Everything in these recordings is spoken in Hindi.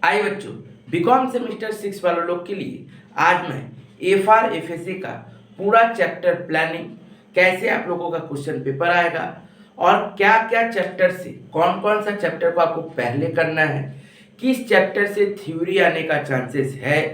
आइए बच्चों, बीकॉम सेमेस्टर 6 वालों लोग के लिए आज मैं एफआर एफएससी का पूरा चैप्टर प्लानिंग, कैसे आप लोगों का क्वेश्चन पेपर आएगा और क्या क्या चैप्टर से कौन कौन सा चैप्टर को आपको पहले करना है, किस चैप्टर से थ्योरी आने का चांसेस है,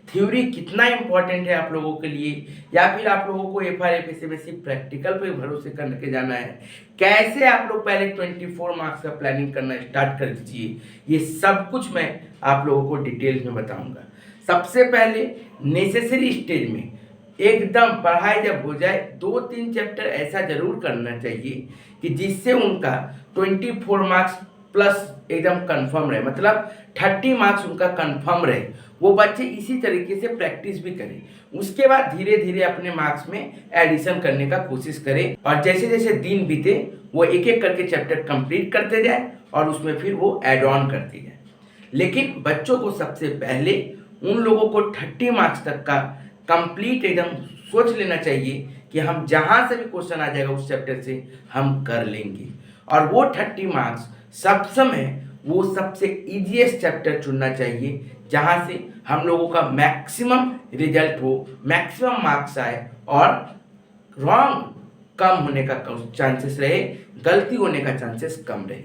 थ्योरी कितना इंपॉर्टेंट है आप लोगों के लिए, या फिर आप लोगों को एफआर एफएससी में सिर्फ प्रैक्टिकल पे भरोसे करके जाना है, कैसे आप लोग पहले 24 मार्क्स का प्लानिंग करना स्टार्ट कर दीजिए। ये सब कुछ मैं आप लोगों को डिटेल्स में बताऊंगा। सबसे पहले नेसेसरी स्टेज में एकदम पढ़ाई जब हो जाए 2-3 चैप्टर ऐसा जरूर करना चाहिए कि जिससे उनका 24 मार्क्स प्लस एकदम कंफर्म रहे, मतलब 30 मार्क्स उनका कंफर्म रहे। वो बच्चे इसी तरीके से प्रैक्टिस भी करें, उसके बाद धीरे धीरे अपने मार्क्स में एडिशन करने का कोशिश करें और जैसे जैसे दिन बीते वो एक एक करके चैप्टर कंप्लीट करते जाए और उसमें फिर वो ऐड ऑन करते जाए। लेकिन बच्चों को सबसे पहले उन लोगों को 30 मार्क्स तक का कंप्लीट एकदम सोच लेना चाहिए कि हम जहाँ से भी क्वेश्चन आ जाएगा उस चैप्टर से हम कर लेंगे, और वो 30 मार्क्स सब समय वो सबसे इजीएस्ट चैप्टर चुनना चाहिए जहाँ से हम लोगों का मैक्सिमम रिजल्ट हो, मैक्सिमम मार्क्स आए और रॉन्ग कम होने का चांसेस रहे, गलती होने का चांसेस कम रहे।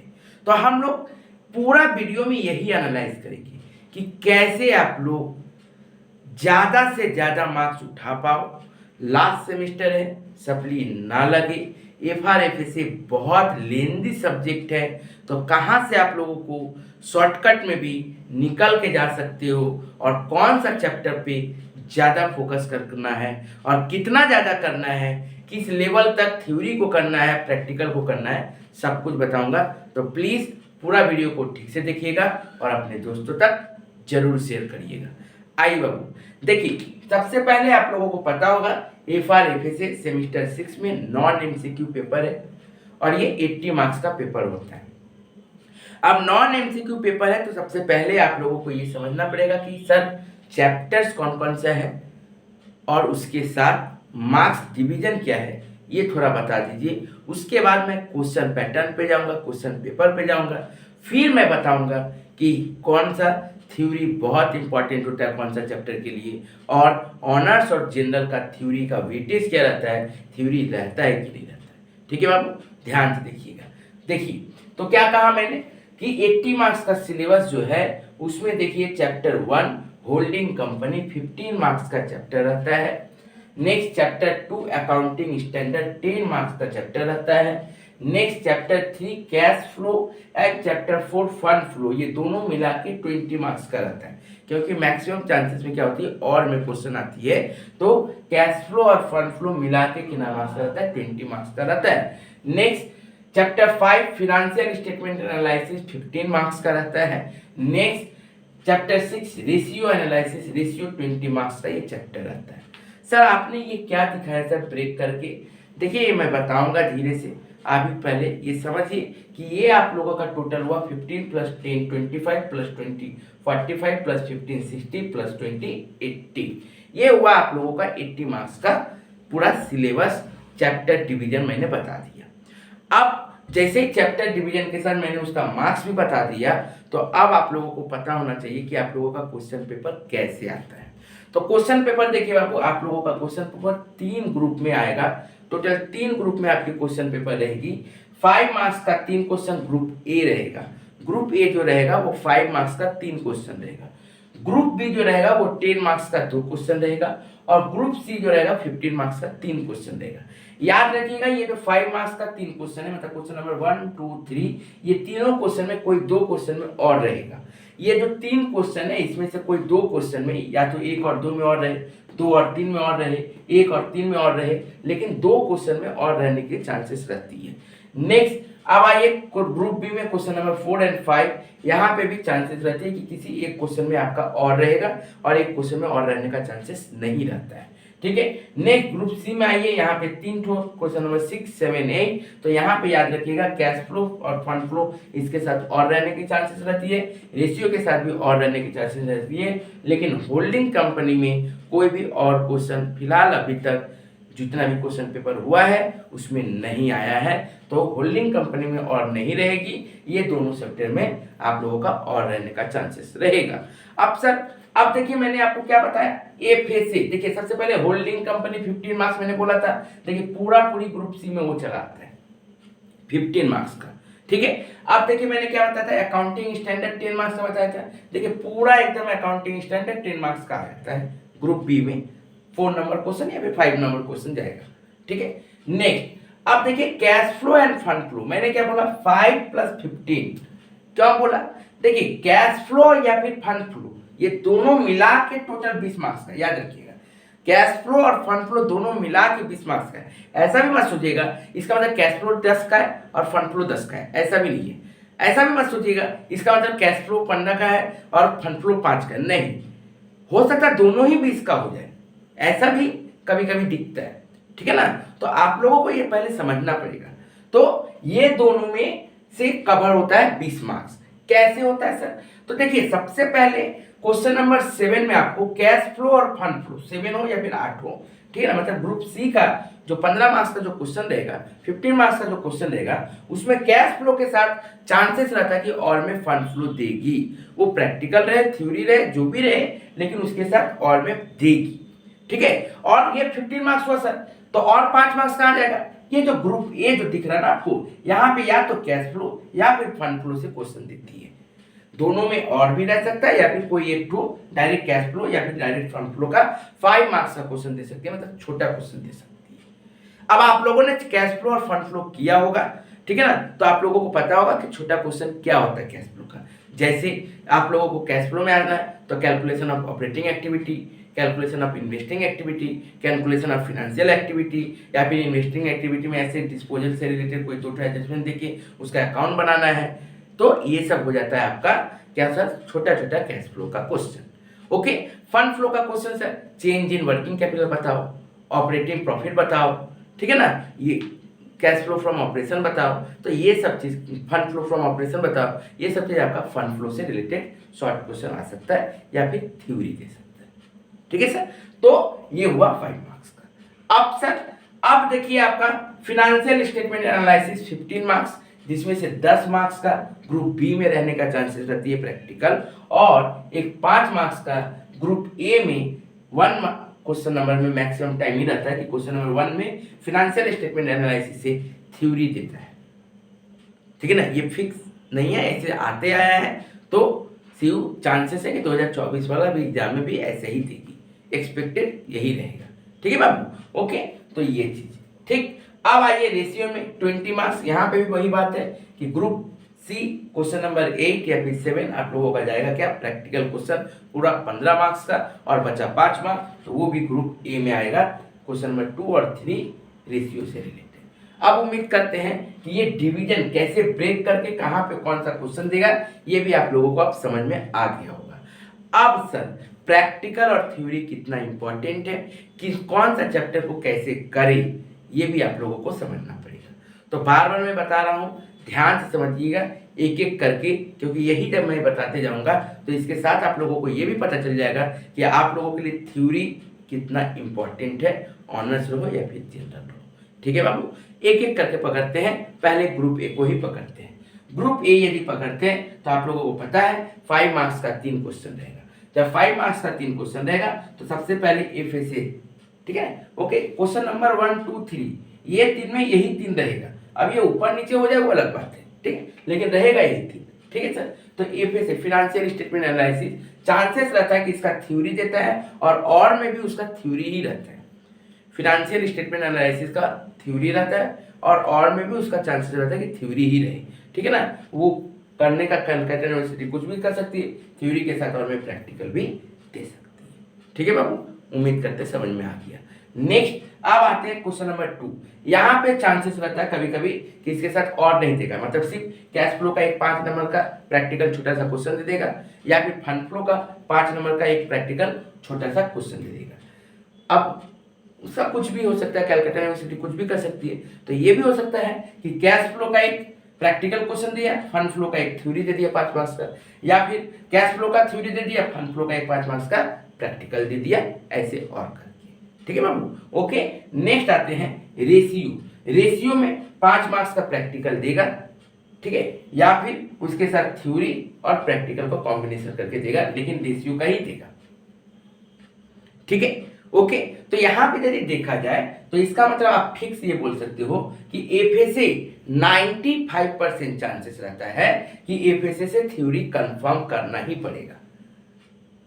तो हम लोग पूरा वीडियो में यही एनालाइज करेंगे कि कैसे आप लोग ज़्यादा से ज़्यादा मार्क्स उठा पाओ। लास्ट सेमेस्टर है, सप्ली ना लगे। एफआर एफएससी बहुत लेंदी सब्जेक्ट है, तो कहाँ से आप लोगों को शॉर्टकट में भी निकल के जा सकते हो और कौन सा चैप्टर पे ज़्यादा फोकस करना है और कितना ज़्यादा करना है, किस लेवल तक थ्योरी को करना है, प्रैक्टिकल को करना है, सब कुछ बताऊंगा। तो प्लीज़ पूरा वीडियो को ठीक से देखिएगा और अपने दोस्तों तक जरूर शेयर करिएगा। आइए बाबू, देखिए सबसे पहले आप लोगों को पता होगा एफआर एफएससी सेमेस्टर 6 में नॉन एमसीक्यू पेपर है और ये 80 मार्क्स का पेपर होता है। अब नॉन एमसीक्यू पेपर है तो सबसे पहले आप लोगों को ये समझना पड़ेगा कि सर चैप्टर्स कौन कौन सा है और उसके साथ मार्क्स डिवीजन क्या है, ये थोड़ा बता दीजिए। उसके बाद मैं क्वेश्चन पैटर्न पे जाऊंगा, क्वेश्चन पेपर पे जाऊंगा, फिर मैं बताऊंगा कि कौन सा थ्योरी बहुत इंपॉर्टेंट होता है कौन सा चैप्टर के लिए, और ऑनर्स और जनरल का थ्योरी का वेटेज क्या रहता है, थ्योरी रहता है कि नहीं रहता है। ठीक है बाबू, ध्यान से देखिएगा। देखिए तो क्या कहा मैंने कि 80 मार्क्स का सिलेबस जो है उसमें देखिए चैप्टर 1 होल्डिंग कंपनी 15 मार्क्स का चैप्टर रहता है। Next chapter 2 accounting standard 10 marks का चैप्टर रहता है। Next chapter 3 cash flow and chapter 4 fund flow, ये दोनों मिला के 20 मार्क्स का रहता है, क्योंकि मैक्सिमम चांसेस में क्या होती है और में क्वेश्चन आती है, तो कैश फ्लो और फंड फ्लो मिला के कितना मार्क्स का रहता है, 20 मार्क्स का रहता है। Next chapter 5 financial statement analysis 15 marks का रहता है। Next chapter 6 ratio analysis, ratio 20 marks का ये चैप्टर रहता है। सर आपने ये क्या दिखाया सर ब्रेक करके, देखिए ये मैं बताऊंगा धीरे से। अभी पहले ये समझिए कि ये आप लोगों का टोटल हुआ 15 + 10 25 + 20 45 + 15 60 + 20 80, ये हुआ आप लोगों का 80 मार्क्स का पूरा सिलेबस चैप्टर डिवीजन मैंने बता दिया। अब जैसे चैप्टर डिवीजन के साथ मैंने उसका मार्क्स भी बता दिया, तो अब आप लोगों को पता होना चाहिए कि आप लोगों का क्वेश्चन पेपर कैसे आता है। तो क्वेश्चन पेपर देखिए बाबू, आप लोगों का क्वेश्चन पेपर 3 ग्रुप में आएगा। टोटल 3 ग्रुप में आपकी क्वेश्चन पेपर रहेगी। 5 मार्क्स का 3 क्वेश्चन ग्रुप ए रहेगा। ग्रुप ए जो रहेगा वो 5 मार्क्स का 3 क्वेश्चन रहेगा। ग्रुप बी जो रहेगा वो 10 मार्क्स का 2 क्वेश्चन रहेगा और ग्रुप सी जो रहेगा 15 मार्क्स का 3 क्वेश्चन रहेगा। याद रखिएगा ये जो 5 मार्क्स का 3 क्वेश्चन है, मतलब क्वेश्चन नंबर 1 2 3, ये तीनों क्वेश्चन में कोई 2 क्वेश्चन में और रहेगा। ये जो 3 क्वेश्चन है इसमें से कोई 2 क्वेश्चन में या तो 1 और 2 में और रहे, 2 और 3 में और रहे, 1 और 3 में और रहे, लेकिन 2 क्वेश्चन में और रहने के चांसेस रहती है। नेक्स्ट अब आइए ग्रुप बी में क्वेश्चन नंबर 4 और 5, यहाँ पे भी चांसेस रहते हैं कि किसी एक क्वेश्चन में आपका और रहेगा और एक क्वेश्चन में और रहने का चांसेस नहीं रहता है। ठीक है, नेक्स्ट ग्रुप सी में आइए, यहाँ पे 3 क्वेश्चन नंबर 6 7 8, तो यहाँ पे याद रखिएगा कैश फ्लो और फंड फ्लो इसके साथ और रहने की चांसेस रहती है, रेशियो के साथ भी और रहने की चांसेस रहती है, लेकिन होल्डिंग कंपनी में कोई भी और क्वेश्चन फिलहाल अभी तक जितना भी क्वेश्चन पेपर हुआ है उसमें नहीं आया है, तो होल्डिंग कंपनी में और नहीं रहेगी, ये दोनों सेक्टर में आप लोगों का और रहने का चांसेस रहेगा। अब सर, अब देखिए मैंने आपको क्या बताया, एफएसए, देखिए सबसे पहले होल्डिंग कंपनी 15 मार्क्स मैंने बोला था, देखिए पूरी ग्रुप सी में वो चला आता है 15 मार्क्स का, ठीक है। अब देखिए मैंने क्या बताया था, अकाउंटिंग स्टैंडर्ड 10 मार्क्स का बताया था, देखिए पूरा एकदम अकाउंटिंग स्टैंडर्ड 10 मार्क्स का आ जाता है ग्रुप बी में, 4 नंबर क्वेश्चन या फिर 5 नंबर क्वेश्चन जाएगा, ठीक है। नेक्स्ट, अब देखिए cash flow end fund flow, मैंने क्या बोला 5 + 15, क्या बोला, देखिए कैश फ्लो या फिर फंड फ्लो, ये दोनों मिला के टोटल 20 मार्क्स का, याद रखिएगा, कैश फ्लो और फंड फ्लो दोनों मिला के 20 मार्क्स का है। ऐसा भी मत सोचिएगा इसका मतलब कैश फ्लो 10 का है और फंड फ्लो 10 का है, ऐसा भी नहीं है। ऐसा भी मत सोचिएगा इसका मतलब कैश फ्लो 15 का है और फंड फ्लो 5 का है, नहीं, हो सकता है दोनों ही 20 का हो जाए, ऐसा भी कभी कभी दिखता है, ठीक है ना। तो आप लोगों को ये पहले समझना पड़ेगा। तो ये दोनों में से कवर होता है 20 मार्क्स। कैसे होता है सर, तो देखिए सबसे पहले क्वेश्चन नंबर 7 में आपको कैश फ्लो और फंड फ्लो 7 हो या फिर 8 हो, ठीक है ना, मतलब ग्रुप सी का जो 15 मार्क्स का जो क्वेश्चन रहेगा, 15 मार्क्स का जो क्वेश्चन रहेगा, उसमें कैश फ्लो के साथ चांसेस रहता है कि और में फंड फ्लो देगी, वो प्रैक्टिकल रहे, थ्योरी रहे, जो भी रहे, लेकिन उसके साथ और में देगी, ठीक है। और ये 15 मार्क्स हुआ सर, तो और 5 मार्क्स कहाँ जाएगा, ये जो ग्रुप ए जो दिख रहा है ना आपको, यहाँ पे या तो कैश फ्लो या फिर फंड फ्लो से क्वेश्चन देती है, दोनों में और भी रह सकता है, या फिर कोई एक टू डायरेक्ट कैश फ्लो या फिर डायरेक्ट फंड फ्लो का 5 मार्क्स का क्वेश्चन दे सकती है, मतलब छोटा क्वेश्चन दे सकती है। अब आप लोगों ने कैश फ्लो और फंड फ्लो किया होगा, ठीक है ना, तो आप लोगों को पता होगा कि छोटा क्वेश्चन क्या होता है कैश फ्लो का। जैसे आप लोगों को कैश फ्लो में आना है तो calculation of operating activity, calculation of investing activity, calculation of financial activity, या फिर इन्वेस्टिंग एक्टिविटी में ऐसे डिस्पोजल से रिलेटेड कोई दो एडजस्टमेंट देके उसका अकाउंट बनाना है, तो ये सब हो जाता है आपका क्या सर, छोटा छोटा कैश फ्लो का क्वेश्चन। ओके, फंड फ्लो का question sir, change in working capital बताओ, ऑपरेटिंग प्रॉफिट बताओ, ठीक है ना, ये कैश फ्लो फ्रॉम ऑपरेशन बताओ, तो ये सब चीज, फंड फ्लो फ्रॉम ऑपरेशन बताओ, ये सब चीज आपका फंड फ्लो से रिलेटेड शॉर्ट क्वेश्चन आ सकता है या फिर थ्योरी दे सकता है, ठीक है सर। तो ये हुआ 5 मार्क्स का। अब सर, अब देखिए आपका फिनेंशियल स्टेटमेंट एनालिसिस 15 मार्क्स, जिसमें से 10 मार्क्स का ग्रुप बी में रहने का चांसेस रहती है प्रैक्टिकल, और एक 5 मार्क्स का ग्रुप ए में 1 क्वेश्चन नंबर में मैक्सिमम टाइम ही रहता है कि क्वेश्चन नंबर 1 में फिनेंशियल स्टेटमेंट एनालिसिस से थ्योरी देता है, ठीक है ना, ये फिक्स नहीं है, ऐसे आते आया है, तो सीयू चांसेस है कि 2024 वाला भी एग्जाम में भी ऐसे ही देगी, एक्सपेक्टेड यही रहेगा, ठीक है बाबू। ओके, तो ये चीज ठीक। अब आइए रेशियो में 20 मार्क्स, यहाँ पे भी वही बात है कि ग्रुप सी क्वेश्चन नंबर 8 या फिर 7 आप लोगों का जाएगा क्या, प्रैक्टिकल क्वेश्चन पूरा 15 मार्क्स का, और बचा 5 मार्क्स, तो वो भी ग्रुप ए में आएगा, क्वेश्चन नंबर 2 और 3 रेशियो से रिलेटेड। अब उम्मीद करते हैं कि ये डिवीजन कैसे ब्रेक करके कहाँ पे कौन सा क्वेश्चन देगा, ये भी आप लोगों को अब समझ में आ गया होगा। अब सर, प्रैक्टिकल और थ्योरी कितना इंपॉर्टेंट है, कि कौन सा चैप्टर को कैसे करें, ये भी आप लोगों को समझना पड़ेगा। तो बार बार मैं बता रहा हूँ, ध्यान से समझिएगा एक एक करके, क्योंकि यही जब मैं बताते जाऊंगा तो इसके साथ आप लोगों को ये भी पता चल जाएगा कि आप लोगों के लिए थ्योरी कितना इंपॉर्टेंट है, ऑनर्स रहो या फिर जनरल रहो, ठीक है बाबू। एक एक करके पकड़ते हैं, पहले ग्रुप ए को ही पकड़ते हैं। ग्रुप ए यदि पकड़ते हैं तो आप लोगों को पता है 5 मार्क्स का 3 क्वेश्चन रहेगा। जब 5 मार्क्स का 3 क्वेश्चन रहेगा तो सबसे पहले एफएसए, ठीक है, ओके, क्वेश्चन नंबर 1 2 3, ये 3 में यही 3 रहेगा। अब ये ऊपर नीचे हो जाए वो अलग बात है, ठीक है, लेकिन रहेगा यही 3, ठीक है सर। तो FSA financial statement analysis, chances रहता है कि इसका थ्योरी देता है और में भी उसका थ्योरी ही रहता है। फिनेंशियल स्टेटमेंट एनालिसिस का थ्योरी रहता है और में भी उसका चांसेस रहता है कि थ्योरी ही रहे, ठीक है ना। वो करने का कलकत्ता यूनिवर्सिटी कुछ भी कर सकती है, थ्योरी के साथ और में प्रैक्टिकल भी दे सकती है, ठीक है बाबू। उम्मीद करते समझ में आ गया। नेक्स्ट अब आते हैं क्वेश्चन नंबर 2। यहाँ पे चांसेस रहता है कभी कभी कि इसके साथ और नहीं देगा, मतलब सिर्फ कैश फ्लो का एक 5 नंबर का प्रैक्टिकल छोटा सा क्वेश्चन दे देगा, या फिर फंड फ्लो का 5 नंबर का एक प्रैक्टिकल छोटा सा क्वेश्चन दे देगा। अब उसका कुछ भी हो सकता है, कैलकाटा यूनिवर्सिटी कुछ भी कर सकती है। तो ये भी हो सकता है कि कैश फ्लो का एक प्रैक्टिकल क्वेश्चन दिया, फंड फ्लो का एक थ्योरी दे दिया 5 मार्क्स का, या फिर कैश फ्लो का थ्योरी दे दिया, फंड फ्लो का एक 5 मार्क्स का प्रैक्टिकल दे दिया, ऐसे और करके, ठीक है बाबू। ओके, नेक्स्ट आते हैं रेशियो। रेशियो में 5 मार्क्स का प्रैक्टिकल देगा, ठीक है, या फिर उसके साथ थ्योरी और प्रैक्टिकल को कॉम्बिनेशन करके देगा, लेकिन रेशियो का ही देगा, ठीक है। ओके, तो यहां पे यदि देखा जाए तो इसका मतलब आप फिक्स ये बोल सकते हो कि एफएसए 95% चांसेस रहता है कि एफएसए से थ्योरी कंफर्म करना ही पड़ेगा।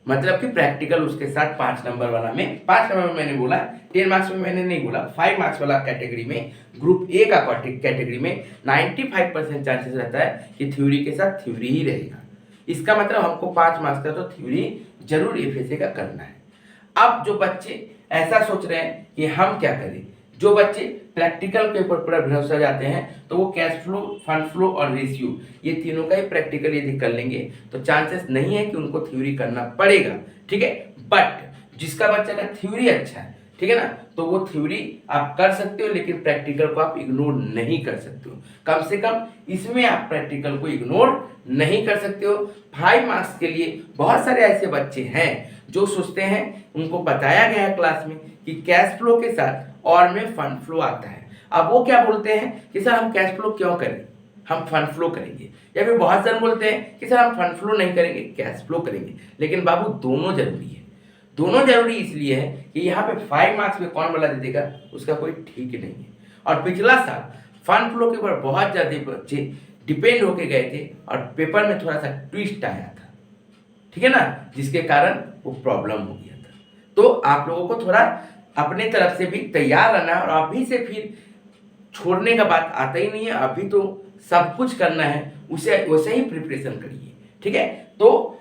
मतलब कि प्रैक्टिकल उसके साथ 5 नंबर वाला में, 5 नंबर में मैंने बोला, 10 मार्क्स में मैंने नहीं बोला, 5 मार्क्स वाला कैटेगरी में, ग्रुप ए का कैटेगरी में 95% चांसेस रहता है कि थ्योरी के साथ थ्योरी ही रहेगा। इसका मतलब हमको 5 मार्क्स का तो थ्योरी जरूर एफएसए का करना है। अब जो बच्चे ऐसा सोच रहे हैं कि हम क्या करें, जो बच्चे प्रैक्टिकल के ऊपर पूरा भरोसा जाते हैं तो वो कैश फ्लो, फंड फ्लो और रेशियो ये तीनों का ही प्रैक्टिकल यदि कर लेंगे तो चांसेस नहीं है कि उनको थ्योरी करना पड़ेगा, ठीक है। बट जिसका बच्चा का थ्योरी अच्छा है, ठीक है ना, तो वो थ्योरी आप कर सकते हो, लेकिन प्रैक्टिकल को आप इग्नोर नहीं कर सकते हो। कम से कम इसमें आप प्रैक्टिकल को इग्नोर नहीं कर सकते हो। 5 मार्क्स के लिए बहुत सारे ऐसे बच्चे हैं जो सोचते हैं, उनको बताया गया है क्लास में कि कैश फ्लो के साथ और में फंड फ्लो आता है। अब वो क्या बोलते हैं कि सर हम कैश फ्लो क्यों करें, हम फंड फ्लो करेंगे। या फिर बहुत जन बोलते हैं कि सर हम फंड फ्लो नहीं करेंगे, कैश फ्लो करेंगे। लेकिन बाबू दोनों जरूरी है। दोनों जरूरी इसलिए है कि यहाँ पे 5 मार्क्स में कौन वाला दे देगा उसका कोई ठीक नहीं है। और पिछला साल फंड फ्लो के ऊपर बहुत ज़्यादा बच्चे डिपेंड होके गए थे और पेपर में थोड़ा सा ट्विस्ट आया था, ठीक है ना, जिसके कारण वो प्रॉब्लम हो गया था। तो आप लोगों को थोड़ा अपने तरफ से भी तैयार रहना है, और अभी से फिर छोड़ने का बात आता ही नहीं है। अभी तो सब कुछ करना है, उसे वैसे ही प्रिपरेशन करिए, ठीक है। तो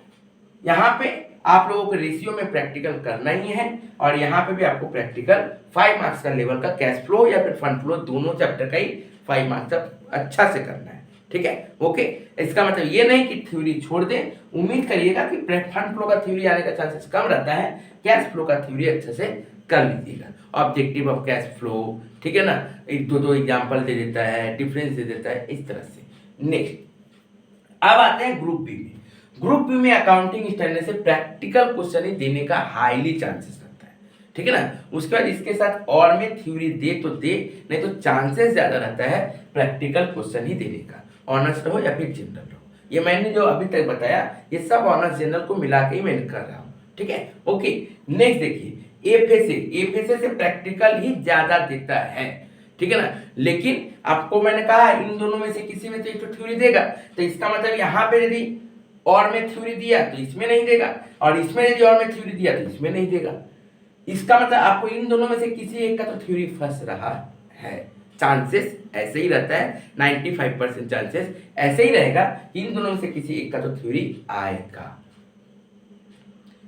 यहाँ पे आप लोगों को रेशियो में प्रैक्टिकल करना ही है, और यहाँ पे भी आपको प्रैक्टिकल 5 मार्क्स का लेवल का कैश फ्लो या फिर फंड फ्लो दोनों चैप्टर का ही 5 मार्क्स का अच्छा से करना है, ठीक है। ओके, इसका मतलब ये नहीं कि थ्योरी छोड़ दें। उम्मीद करिएगा कि फंड फ्लो का थ्योरी आने का चांसेस कम रहता है, कैश फ्लो का थ्योरी अच्छे से कर लीजिएगा। ऑब्जेक्टिव ऑफ कैश फ्लो, ठीक है ना, एक दो एग्जाम्पल दे देता है, डिफरेंस दे देता है, इस तरह से। नेक्स्ट अब आते हैं ग्रुप बी में। ग्रुप बी में अकाउंटिंग स्टैंडर्ड से प्रैक्टिकल क्वेश्चन ही देने का हाईली चांसेस रहता है, ठीक है ना। उसके बाद इसके साथ और में थ्योरी दे तो दे, नहीं तो चांसेस ज्यादा रहता है प्रैक्टिकल क्वेश्चन ही देने का, ऑनर्स रहो या फिर जनरल रहो। ये मैंने जो अभी तक बताया ये सब ऑनर्स जनरल को मिला के ही मैंने कर रहा हूँ, ठीक है। ओके, नेक्स्ट देखिए एफएसए से प्रैक्टिकल ही ज्यादा देता है, ठीक है ना। लेकिन आपको मैंने कहा इन दोनों में से किसी में तो एक तो थ्योरी देगा, तो इसका मतलब यहाँ पे यदि और में थ्योरी दिया तो इसमें नहीं देगा, और इसमें यदि और में थ्योरी दिया तो इसमें नहीं देगा। इसका मतलब आपको इन दोनों में से किसी एक का तो थ्योरी फंस रहा है। चांसेस ऐसे ही रहता है, 95% चांसेस ऐसे ही रहेगा कि इन दोनों में से किसी एक का तो थ्योरी आएगा।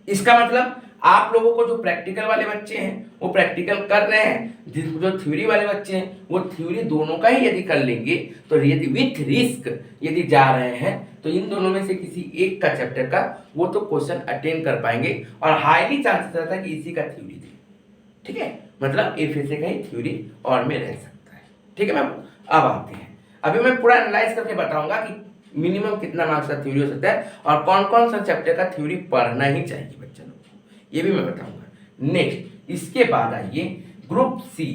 इसका मतलब आप लोगों को जो प्रैक्टिकल वाले बच्चे हैं वो प्रैक्टिकल कर रहे हैं, जो थ्योरी वाले बच्चे हैं वो थ्योरी दोनों का ही यदि कर लेंगे, तो यदि विथ रिस्क यदि जा रहे हैं तो इन दोनों में से किसी एक का चैप्टर का वो तो क्वेश्चन अटेंड कर पाएंगे, और हाईली चांसेस रहता है कि इसी का थ्योरी दे, ठीक है। मतलब एफएसए का ही थ्योरी और में रह सकता है, ठीक है मैम। अब आते हैं, अभी मैं पूरा एनालाइज करके बताऊंगा कि मिनिमम कितना मार्क्स का थ्योरी हो सकता है और कौन कौन सा चैप्टर का थ्योरी पढ़ना ही चाहिए बच्चों को, ये भी मैं बताऊंगा। नेक्स्ट इसके बाद आइए ग्रुप सी।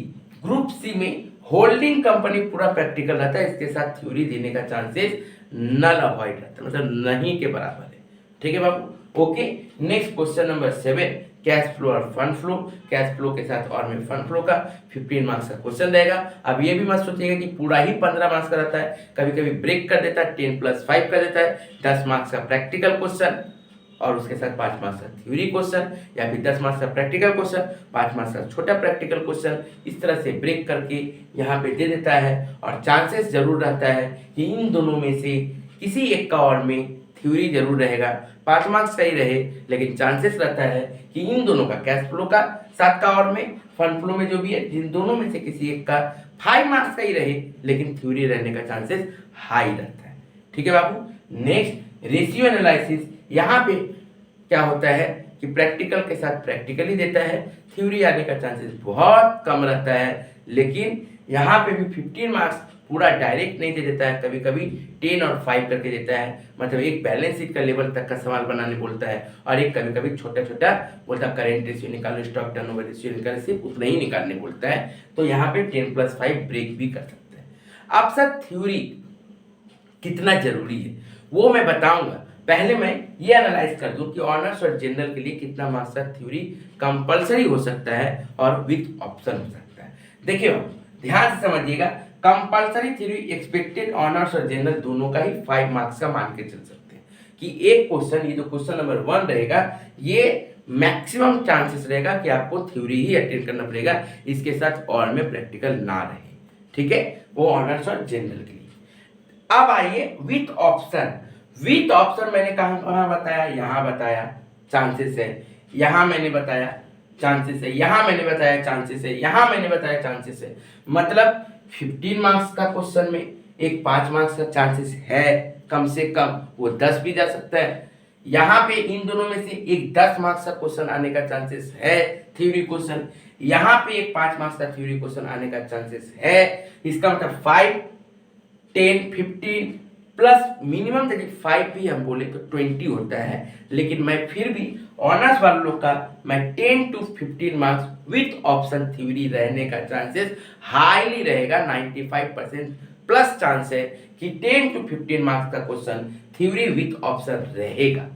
ग्रुप सी में होल्डिंग कंपनी पूरा प्रैक्टिकल रहता है, इसके साथ थ्योरी देने का चांसेस नल अवॉइड रहता है, मतलब नहीं के बराबर है, ठीक है बाबू। Okay, next question number 7 cash flow और फंड फ्लो। कैश फ्लो के साथ और में फंड फ्लो का 15 मार्क्स का क्वेश्चन रहेगा। अब ये भी मत सोचिएगा कि पूरा ही 15 मार्क्स का रहता है, कभी कभी ब्रेक कर देता है, 10+5 कर देता है। 10 मार्क्स का प्रैक्टिकल क्वेश्चन और उसके साथ 5 मार्क्स का थ्योरी क्वेश्चन, या फिर 10 मार्क्स का प्रैक्टिकल क्वेश्चन, 5 मार्क्स का छोटा प्रैक्टिकल क्वेश्चन, इस तरह से ब्रेक करके यहाँ पे दे देता है। और चांसेस जरूर रहता है कि इन दोनों में से किसी एक का और में थ्योरी जरूर रहेगा, 5 मार्क्स का ही रहे, लेकिन चांसेस रहता है कि इन दोनों का कैश फ्लो का 7 का और में, फंड फ्लो में जो भी है, जिन दोनों में से किसी एक का 5 मार्क्स का ही रहे, लेकिन थ्योरी रहने का चांसेस हाई रहता है, ठीक है बाबू। Next ratio analysis. यहाँ पे क्या होता है कि प्रैक्टिकल के साथ प्रैक्टिकल ही देता है, थ्योरी आने का चांसेस बहुत कम रहता है, लेकिन यहाँ पे भी 15 मार्क्स पूरा डायरेक्ट नहीं दे देता है, कभी कभी 10 और 5 करके देता है, मतलब एक बैलेंस शीट का लेवल तक का सवाल बनाने बोलता है, और एक कभी कभी छोटा छोटा बोलता है करेंट रेशियो निकालो, स्टॉक टर्नओवर रेशियो निकालो, सिर्फ उतना ही निकालने बोलता है। तो यहाँ पे 10+5 ब्रेक भी कर सकते हैं। अब सर थ्योरी कितना जरूरी है वो मैं बताऊंगा। पहले मैं ये एनालाइज कर दूं कि ऑनर्स और जनरल के लिए कितना मार्क्स का थ्योरी कंपलसरी हो सकता है और विथ ऑप्शन हो सकता है। देखिए ध्यान से समझिएगा, कंपलसरी थ्योरी एक्सपेक्टेड ऑनर्स और जनरल दोनों का ही 5 मार्क्स का मान के चल सकते हैं कि एक क्वेश्चन, ये जो क्वेश्चन नंबर 1 रहेगा, ये मैक्सिमम चांसेस रहेगा कि आपको थ्योरी ही अटेंड करना पड़ेगा, इसके साथ और में प्रैक्टिकल ना रहे। ठीक है, वो ऑनर्स और जनरल के लिए। अब आइए विथ ऑप्शन। विथ ऑप्शन मैंने कहाँ बताया, यहाँ बताया चांसेस है, यहाँ मैंने बताया चांसेस है, यहाँ मैंने बताया चांसेस है, यहाँ मैंने बताया चांसेस है। मतलब 15 मार्क्स का क्वेश्चन में एक 5 मार्क्स का चांसेस है कम से कम, वो 10 भी जा सकता है। यहाँ पे इन दोनों में से एक 10 मार्क्स का क्वेश्चन आने का चांसेस है थ्योरी क्वेश्चन, यहाँ पे एक 5 मार्क्स का थ्योरी क्वेश्चन आने का चांसेस है। इसका मतलब 5, 10, 15 प्लस मिनिमम यदि 5 भी हम बोले तो 20 होता है। लेकिन मैं फिर भी ऑनर्स वाले लोग का मैं 10 to 15 marks with option theory रहने का चांसेस हाईली रहेगा। 95% प्लस चांस है कि 10 to 15 मार्क्स का क्वेश्चन थ्योरी विथ ऑप्शन रहेगा।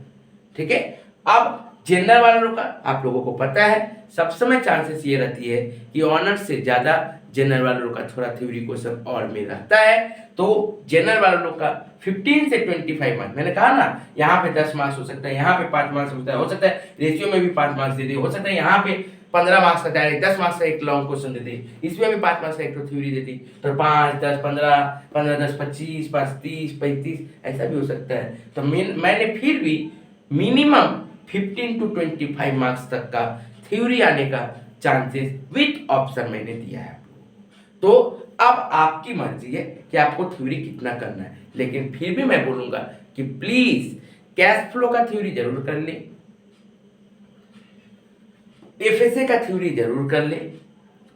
ठीक है, अब जनरल वाले लोग का आप लोगों को पता है सब समय चांसेस ये रहती है कि ऑनर्स से ज्यादा जनरल वाले लोग का थोड़ा थ्योरी क्वेश्चन और में रहता है। तो जनरल वाले लोग का 15 से 25 मार्क्स, मैंने कहा ना यहाँ पे 10 मार्क्स हो सकता है, यहाँ पे 5 मार्क्स हो सकता है रेशियो में भी 5 मार्क्स दे दे, हो सकता है यहाँ पे 15 मार्क्स का डायरेक्ट 10 मार्क्स का एक लॉन्ग क्वेश्चन दे दे, इसमें भी 5 मार्क्स का एक तो थ्योरी देती, तो 5, 10, 15, 15, 10, 25, 5, 30, 35 ऐसा भी हो सकता है। तो मैंने फिर भी मिनिमम 15 to 25 मार्क्स तक का थ्योरी आने का चांसेस विथ ऑप्शन मैंने दिया है। तो अब आपकी मर्जी है कि आपको थ्योरी कितना करना है, लेकिन फिर भी मैं बोलूंगा कि प्लीज कैश फ्लो का थ्योरी जरूर कर ले, एफएसए का थ्योरी जरूर कर ले।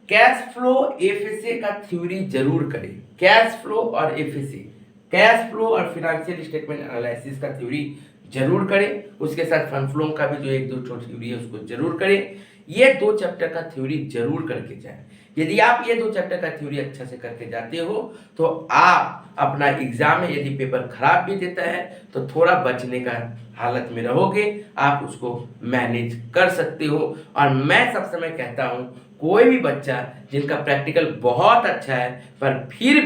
कैश फ्लो एफएसए का थ्योरी जरूर करें। कैश फ्लो और एफएसए, कैश फ्लो और फाइनेंशियल स्टेटमेंट एनालिसिस का थ्योरी जरूर करें। उसके साथ फंड फ्लो का भी जो एक दो थ्योरी है उसको जरूर करें। ये 2 चैप्टर का थ्योरी जरूर करके जाएं। यदि आप ये 2 चैप्टर का थ्योरी अच्छा से करके जाते हो तो आप अपना एग्जाम में यदि पेपर खराब भी देता है तो थोड़ा बचने का हालत में रहोगे, आप उसको मैनेज कर सकते हो। और मैं सब समय कहता हूँ कोई भी बच्चा जिनका प्रैक्टिकल बहुत अच्छा है पर फिर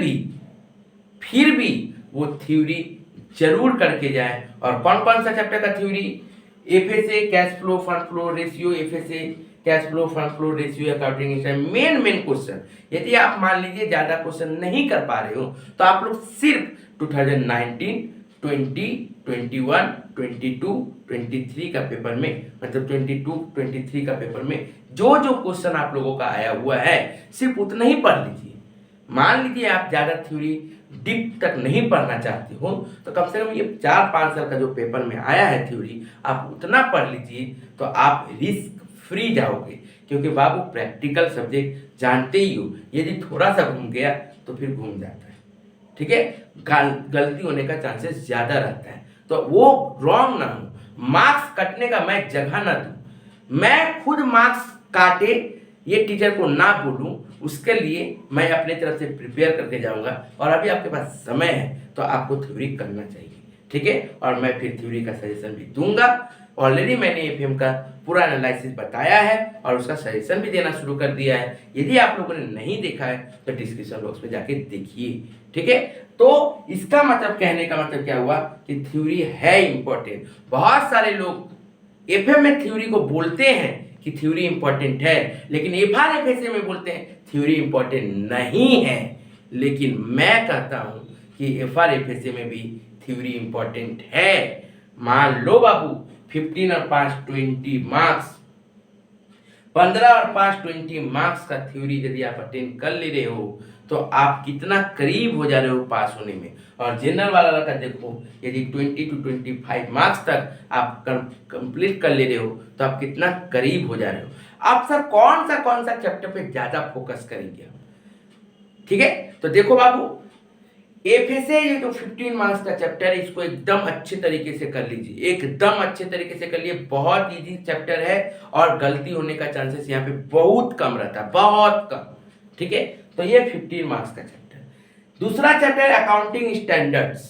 भी वो थ्योरी जरूर करके जाए। और कौन कौन सा चैप्टर का theory, FSA, cash flow, fund flow ratio, FSA, cash flow, fund flow ratio, accounting, main question. यदि आप मान लीजिए ज्यादा क्वेश्चन नहीं कर पा रहे हो तो आप लोग सिर्फ 2019, 20, 21, 22, 23 का पेपर में, मतलब 22, 23 का पेपर में जो जो क्वेश्चन आप लोगों का आया हुआ है सिर्फ उतना ही पढ़ लीजिए। मान लीजिए आप ज्यादा थ्योरी डीप तक नहीं पढ़ना चाहते हो तो कम से कम ये 4-5 साल का जो पेपर में आया है थ्योरी आप उतना पढ़ लीजिए तो आप रिस्क फ्री जाओगे। क्योंकि बाबू प्रैक्टिकल सब्जेक्ट जानते ही हो, यदि थोड़ा सा घूम गया तो फिर घूम जाता है। ठीक है, गलती होने का चांसेस ज्यादा रहता है, तो वो रॉन्ग ना हो, मार्क्स कटने का मैं जगह ना दूं, मैं खुद मार्क्स काटे ये टीचर को ना बोलूं, उसके लिए मैं अपने तरफ से प्रिपेयर करके जाऊंगा। और अभी आपके पास समय है तो आपको थ्योरी करना चाहिए। ठीक है, और मैं फिर थ्योरी का सजेशन भी दूंगा। ऑलरेडी मैंने एफएम का पूरा एनालिसिस बताया है और उसका सजेशन भी देना शुरू कर दिया है। यदि आप लोगों ने नहीं देखा है तो डिस्क्रिप्शन बॉक्स में जाके देखिए। ठीक है, तो इसका मतलब कहने का मतलब क्या हुआ कि थ्योरी है इंपॉर्टेंट। बहुत सारे लोग एफएम में थ्योरी को बोलते हैं कि थ्योरी इंपॉर्टेंट है, लेकिन एफआर एफएसए में बोलते हैं थ्योरी इंपॉर्टेंट नहीं है। लेकिन मैं कहता हूं कि एफआर एफएसए में भी थ्योरी इंपॉर्टेंट है। मान लो बाबू 15 और 5 20 मार्क्स, 15 और 5 20 मार्क्स का थ्योरी यदि आप अटेंड कर ले रहे हो तो आप कितना करीब हो जा रहे हो पास होने में। और जनरल वाला का देखो, यदि 20 to 25 मार्क्स तक आप कंप्लीट कर ले रहे हो तो आप कितना करीब हो जा रहे हो। आप सर कौन सा चैप्टर पे ज्यादा फोकस करेंगे? ठीक है, तो देखो बाबू एफएसए ये जो 15 मार्क्स का चैप्टर है इसको एकदम अच्छे तरीके से कर लीजिए, एकदम अच्छे तरीके से कर लिए। बहुत इजी चैप्टर है और गलती होने का चांसेस यहाँ पे बहुत कम रहता है, बहुत कम। ठीक है, तो ये 15 मार्क्स का चैप्टर। दूसरा chapter accounting standards.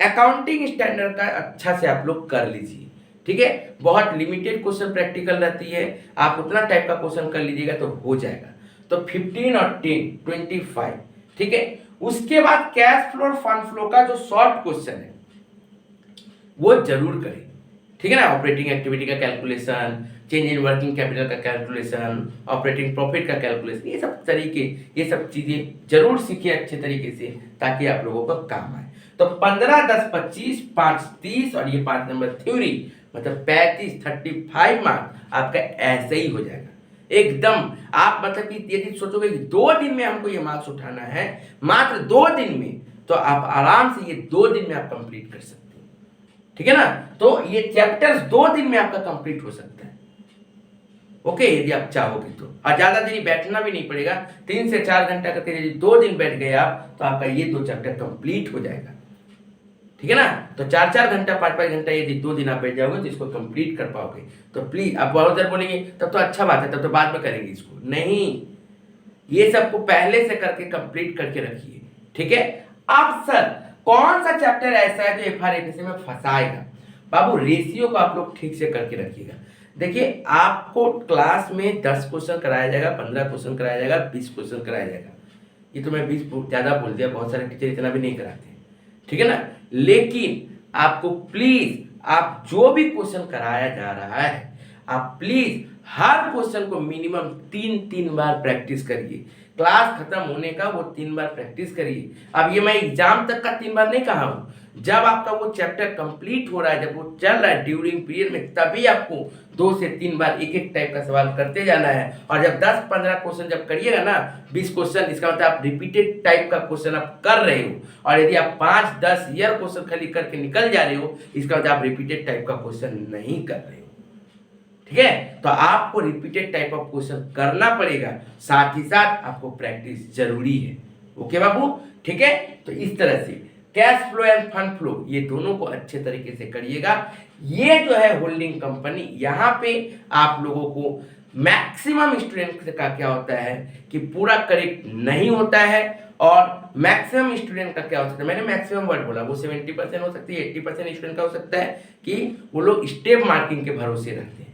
Accounting standard का अच्छा से आप लोग कर लीजिए। ठीक है, बहुत लिमिटेड क्वेश्चन प्रैक्टिकल रहती है, आप उतना टाइप का क्वेश्चन कर लीजिएगा तो हो जाएगा। तो 15 और 10 25। ठीक है, उसके बाद कैश फ्लो और फंड फ्लो का जो शॉर्ट क्वेश्चन है वो जरूर करें। ठीक है ना, ऑपरेटिंग एक्टिविटी का calculation, change in working capital का कैलकुलेशन, ऑपरेटिंग प्रॉफिट का कैलकुलेशन, ये सब तरीके, ये सब चीजें जरूर सीखिए अच्छे तरीके से ताकि आप लोगों को काम आए। तो 15 10 25 5 30 और ये 5 नंबर थ्योरी, मतलब 35 35 मार्क्स आपका ऐसे ही हो जाएगा एकदम। आप मतलब कि यदि सोचोगे कि 2 दिन में हमको ये मार्क्स उठाना है, मात्र 2 दिन में, तो आप आराम से ये 2 दिन में आप कंप्लीट कर सकते हो। ठीक है ना, तो ये चैप्टर्स 2 दिन में आपका कंप्लीट हो सकता है। ओके, यदि आप चाहोगे तो, और ज्यादा देर बैठना भी नहीं पड़ेगा, 3 से 4 घंटा करके यदि 2 दिन बैठ गए आप तो आपका ये 2 चैप्टर कंप्लीट हो जाएगा। ठीक है ना, तो 4 घंटा 5 घंटा यदि 2 दिन आप बैठ जाओगे तो इसको कंप्लीट कर पाओगे। तो प्लीज, आप बहुत देर बोलेंगे तब तो अच्छा बात है, तब तो बाद में करेंगे इसको, नहीं, ये सबको पहले से करके कंप्लीट करके रखिए। ठीक है, अब सर कौन सा चैप्टर ऐसा है जो एफआरएफएसए में फंसाएगा? बाबू रेशियो को आप लोग ठीक से करके रखिएगा। देखिए, आपको क्लास में 10 क्वेश्चन कराया जाएगा, 15 क्वेश्चन कराया जाएगा, 20 क्वेश्चन कराया जाएगा। ये तो मैं 20 ज्यादा बोल दिया, बहुत सारे टीचर इतना भी नहीं कराते। ठीक है ना, लेकिन आपको प्लीज, आप जो भी क्वेश्चन कराया जा रहा है, आप प्लीज हर क्वेश्चन को मिनिमम 3 बार प्रैक्टिस करिए। क्लास खत्म होने का वो 3 बार प्रैक्टिस करिए। अब ये मैं एग्जाम तक का 3 बार नहीं कहा हूं, जब आपका वो चैप्टर कंप्लीट हो रहा है, जब वो चल रहा है ड्यूरिंग पीरियड में, तभी आपको 2 से 3 बार एक टाइप का सवाल करते जाना है। और जब 10-15 क्वेश्चन जब करिएगा ना, 20 क्वेश्चन, इसका मतलब आप रिपीटेड टाइप का क्वेश्चन आप कर रहे हो। और यदि आप 5-10 ईयर क्वेश्चन खाली करके निकल जा रहे हो, इसका मतलब आप रिपीटेड टाइप का क्वेश्चन नहीं कर रहे हो। ठीक है, तो आपको रिपीटेड टाइप ऑफ क्वेश्चन करना पड़ेगा, साथ ही साथ आपको प्रैक्टिस जरूरी है। ओके बाबू, ठीक है, तो इस तरह से cash flow end fund flow ये दोनों को अच्छे तरीके से करिएगा। ये जो है होल्डिंग कंपनी, यहाँ पे आप लोगों को मैक्सिमम स्टूडेंट का क्या होता है कि पूरा करेक्ट नहीं होता है, और मैक्सिमम स्टूडेंट का क्या हो सकता है, मैंने मैक्सिमम वर्ड बोला, वो 70% हो सकती है, 80% स्टूडेंट का हो सकता है कि वो लोग स्टेप मार्किंग के भरोसे रहते हैं।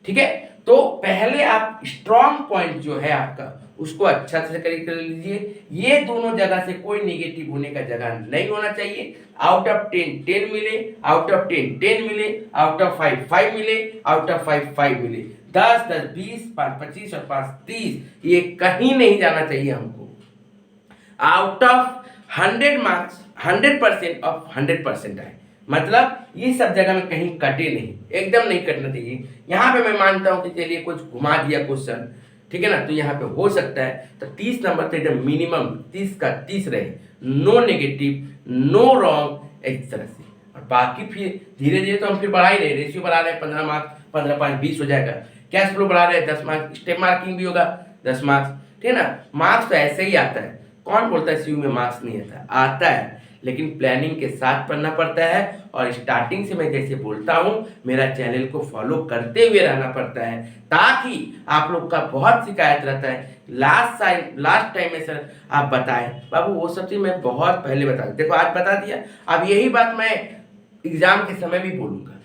ठीक है, तो पहले आप स्ट्रॉन्ग पॉइंट जो है आपका उसको अच्छा से कर लीजिए। ये दोनों जगह से कोई नेगेटिव होने का जगह नहीं होना चाहिए। आउट ऑफ 10 10 मिले, आउट ऑफ 10 10 मिले, आउट ऑफ 5 5 मिले, आउट ऑफ 5 5 मिले, 10 10 20 5 25 और 5 30, ये कहीं नहीं जाना चाहिए हमको। आउट ऑफ 100 मार्क्स 100% ऑफ 100% आए, मतलब ये सब जगह में कहीं कटे नहीं, एकदम नहीं कटना चाहिए। यहाँ पे मैं मानता हूँ कि चलिए कुछ घुमा दिया क्वेश्चन, ठीक है ना, तो यहाँ पे हो सकता है तो 30 नंबर तो एकदम मिनिमम 30 का 30 रहे, नो नेगेटिव, नो रॉन्ग, इस तरह से। और बाकी फिर धीरे धीरे तो हम फिर बढ़ा ही रहे, रेशियो बढ़ा रहे हैं, 15 मार्क्स 15 5 20 हो जाएगा। कैश फ्लो बढ़ा रहे हैं 10 मार्क्स, स्टेप मार्किंग भी होगा 10 मार्क्स। ठीक है ना, मार्क्स तो ऐसे ही आता है, कौन बोलता है सीयू में मार्क्स नहीं आता, आता है, लेकिन प्लानिंग के साथ पढ़ना पड़ता है। और स्टार्टिंग से मैं जैसे बोलता हूँ, मेरा चैनल को फॉलो करते हुए रहना पड़ता है, ताकि आप लोग का बहुत शिकायत रहता है लास्ट टाइम में सर आप बताएं, बाबू वो सब चीज़ मैं बहुत पहले बता, देखो आज बता दिया, अब यही बात मैं एग्जाम के समय भी बोलूँगा।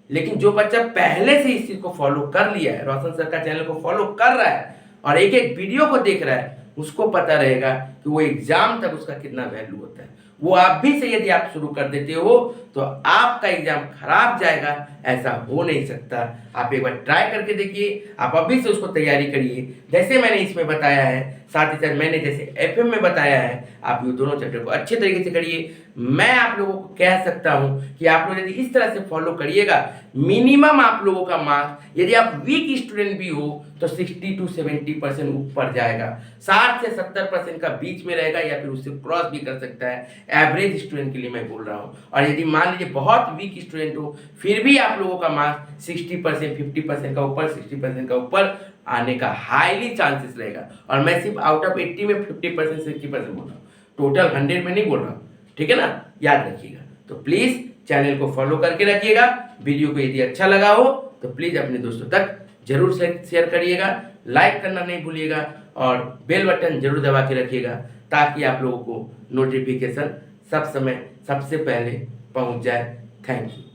लेकिन जो बच्चा पहले से इस चीज़ को फॉलो कर लिया है, रोशन सर का चैनल को फॉलो कर रहा है और एक एक वीडियो को देख रहा है, उसको पता रहेगा कि वो एग्जाम तक उसका कितना वैल्यू होता है। वो आप भी से यदि आप शुरू कर देते हो तो आपका एग्जाम खराब जाएगा, ऐसा हो नहीं सकता। आप एक बार ट्राई करके देखिए, आप अभी से उसको तैयारी करिए, जैसे मैंने इसमें बताया है, साथ ही साथ मैंने जैसे एफएम में बताया है, आप ये दोनों चैप्टर को अच्छे तरीके से करिए। मैं आप लोगों को कह सकता हूं कि आप लोग यदि इस तरह से फॉलो करिएगा, मिनिमम आप लोगों का मार्क्स, यदि आप वीक स्टूडेंट भी हो तो 60 to 70% ऊपर जाएगा, 60 से 70% का बीच में रहेगा, या फिर उससे क्रॉस भी कर सकता है। एवरेज स्टूडेंट के लिए मैं बोल रहा हूँ। और यदि मान लीजिए बहुत वीक स्टूडेंट हो, फिर भी आप लोगों का मार्क्स 60% 50% का ऊपर, 60% का ऊपर आने का हाईली चांसेस रहेगा। और मैं सिर्फ आउट ऑफ 80 में 50% 60% बोल रहा हूँ, टोटल 100 में नहीं बोल रहा हूँ, ठीक है ना, याद रखिएगा। तो प्लीज़ चैनल को फॉलो करके रखिएगा। वीडियो को यदि अच्छा लगा हो तो प्लीज़ अपने दोस्तों तक जरूर शेयर करिएगा, लाइक करना नहीं भूलिएगा और बेल बटन जरूर दबा के रखिएगा ताकि आप लोगों को नोटिफिकेशन सब समय सबसे पहले पहुंच जाए। Thank you.